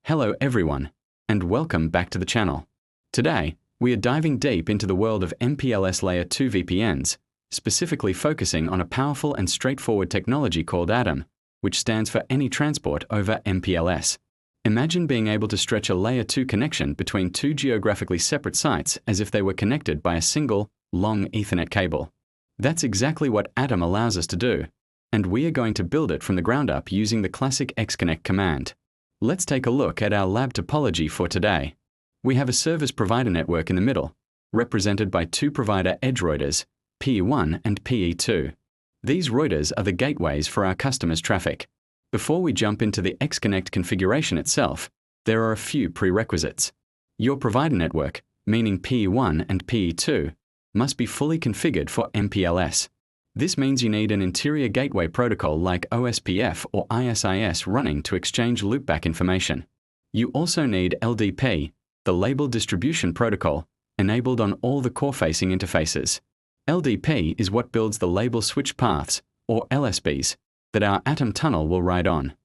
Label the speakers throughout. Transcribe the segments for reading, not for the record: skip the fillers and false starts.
Speaker 1: Hello everyone, and welcome back to the channel. Today, we are diving deep into the world of MPLS Layer 2 VPNs, specifically focusing on a powerful and straightforward technology called ATOM, which stands for Any Transport over MPLS. Imagine being able to stretch a Layer 2 connection between two geographically separate sites as if they were connected by a single, long Ethernet cable. That's exactly what ATOM allows us to do, and we are going to build it from the ground up using the classic Xconnect command. Let's take a look at our lab topology for today. We have a service provider network in the middle, represented by two provider edge routers, PE1 and PE2. These routers are the gateways for our customers' traffic. Before we jump into the Xconnect configuration itself, there are a few prerequisites. Your provider network, meaning PE1 and PE2, must be fully configured for MPLS. This means you need an interior gateway protocol like OSPF or ISIS running to exchange loopback information. You also need LDP, the Label Distribution Protocol, enabled on all the core-facing interfaces. LDP is what builds the label switch paths, or LSPs, that our ATOM tunnel will ride on.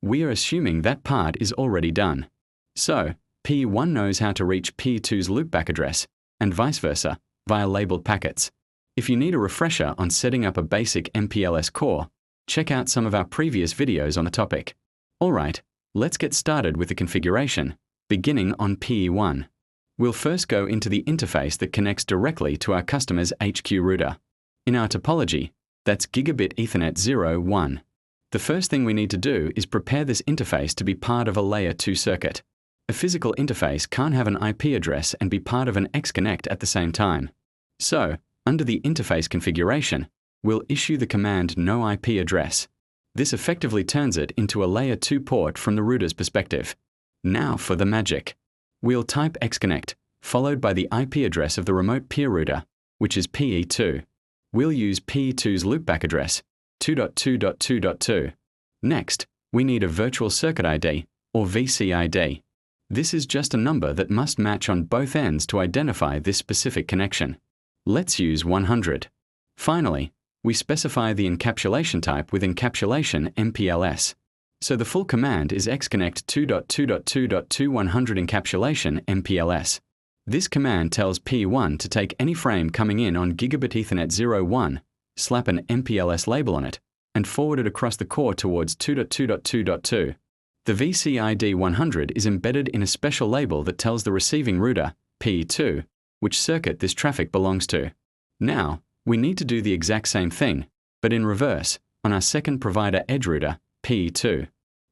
Speaker 1: We are assuming that part is already done. So, PE1 knows how to reach PE2's loopback address, and vice versa, via labeled packets. If you need a refresher on setting up a basic MPLS core, check out some of our previous videos on the topic. Alright, let's get started with the configuration, beginning on PE1. We'll first go into the interface that connects directly to our customer's HQ router. In our topology, that's Gigabit Ethernet 0, 1. The first thing we need to do is prepare this interface to be part of a Layer 2 circuit. A physical interface can't have an IP address and be part of an Xconnect at the same time. So, under the interface configuration, we'll issue the command no IP address. This effectively turns it into a Layer 2 port from the router's perspective. Now for the magic. We'll type Xconnect, followed by the IP address of the remote peer router, which is PE2. We'll use PE2's loopback address, 2.2.2.2. Next, we need a virtual circuit ID, or VCID. This is just a number that must match on both ends to identify this specific connection. Let's use 100. Finally, we specify the encapsulation type with encapsulation MPLS. So the full command is Xconnect 2.2.2.2 encapsulation MPLS. This command tells P1 to take any frame coming in on Gigabit Ethernet 01, slap an MPLS label on it, and forward it across the core towards 2.2.2.2. The VCID 100 is embedded in a special label that tells the receiving router, P2, which circuit this traffic belongs to. Now, we need to do the exact same thing, but in reverse, on our second provider edge router, PE2.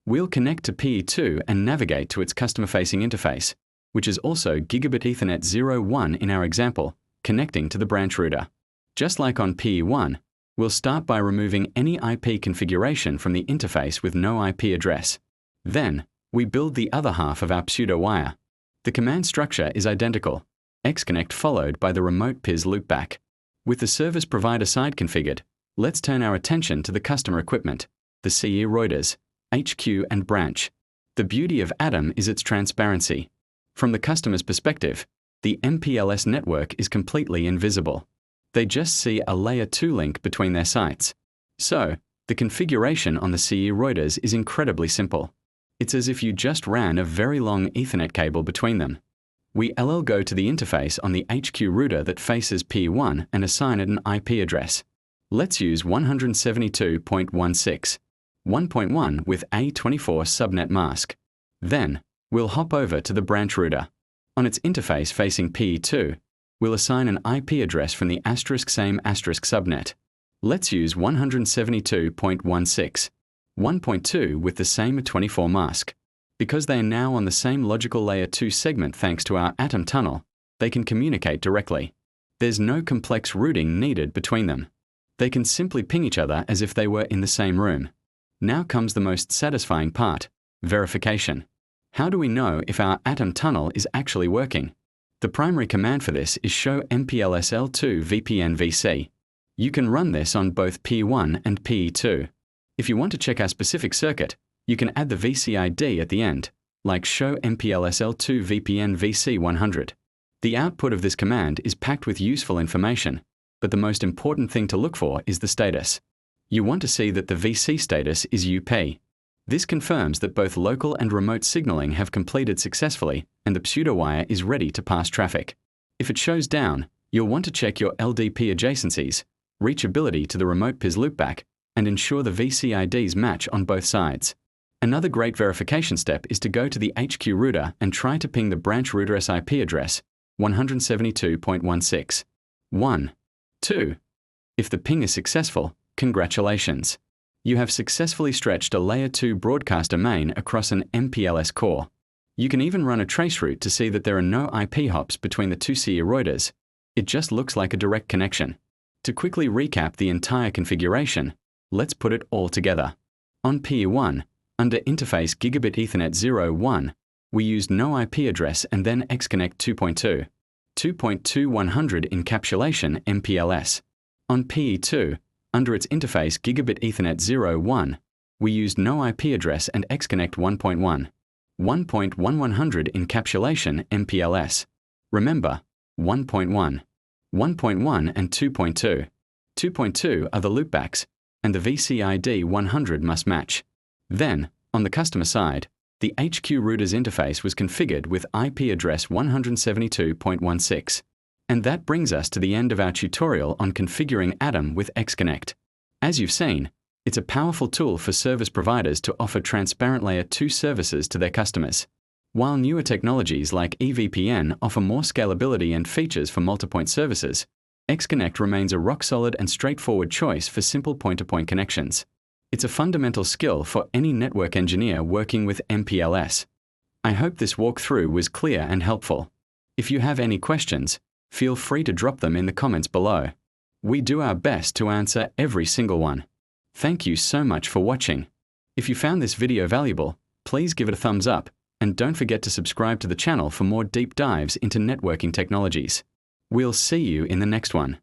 Speaker 1: We'll connect to PE2 and navigate to its customer-facing interface, which is also Gigabit Ethernet 01 in our example, connecting to the branch router. Just like on PE1, we'll start by removing any IP configuration from the interface with no IP address. Then, we build the other half of our pseudo-wire. The command structure is identical, Xconnect followed by the remote PIS loopback. With the service provider side configured, let's turn our attention to the customer equipment, the CE routers, HQ and branch. The beauty of ATOM is its transparency. From the customer's perspective, the MPLS network is completely invisible. They just see a Layer 2 link between their sites. So, the configuration on the CE routers is incredibly simple. It's as if you just ran a very long Ethernet cable between them. We go to the interface on the HQ router that faces P1 and assign it an IP address. Let's use 172.16, 1.1 with A24 subnet mask. Then, we'll hop over to the branch router. On its interface facing P2, we'll assign an IP address from the *same subnet. Let's use 172.16, 1.2 with the same 24 mask. Because they are now on the same logical Layer 2 segment thanks to our ATOM tunnel, they can communicate directly. There's no complex routing needed between them. They can simply ping each other as if they were in the same room. Now comes the most satisfying part, verification. How do we know if our ATOM tunnel is actually working? The primary command for this is show MPLS L2 VPN VC. You can run this on both P1 and PE2. If you want to check our specific circuit, you can add the VCID at the end, like show MPLS L2 VPN VC 100. The output of this command is packed with useful information, but the most important thing to look for is the status. You want to see that the VC status is UP. This confirms that both local and remote signaling have completed successfully and the pseudowire is ready to pass traffic. If it shows down, you'll want to check your LDP adjacencies, reachability to the remote Mpls loopback, and ensure the VCIDs match on both sides. Another great verification step is to go to the HQ router and try to ping the branch router's IP address, 172.16. 1. 2. If the ping is successful, congratulations. You have successfully stretched a Layer 2 broadcaster main across an MPLS core. You can even run a traceroute to see that there are no IP hops between the two CE routers. It just looks like a direct connection. To quickly recap the entire configuration, let's put it all together. On PE1, under interface Gigabit Ethernet 0.1, we used no IP address and then Xconnect 2.2. 2.2100 encapsulation MPLS. On PE2, under its interface Gigabit Ethernet 0.1, we used no IP address and Xconnect 1.1. 1.1100 encapsulation MPLS. Remember, 1.1. 1.1 and 2.2. 2.2 are the loopbacks, and the VCID 100 must match. Then, on the customer side, the HQ router's interface was configured with IP address 172.16. And that brings us to the end of our tutorial on configuring Atom with Xconnect. As you've seen, it's a powerful tool for service providers to offer transparent Layer 2 services to their customers. While newer technologies like EVPN offer more scalability and features for multipoint services, Xconnect remains a rock-solid and straightforward choice for simple point-to-point connections. It's a fundamental skill for any network engineer working with MPLS. I hope this walkthrough was clear and helpful. If you have any questions, feel free to drop them in the comments below. We do our best to answer every single one. Thank you so much for watching. If you found this video valuable, please give it a thumbs up and don't forget to subscribe to the channel for more deep dives into networking technologies. We'll see you in the next one.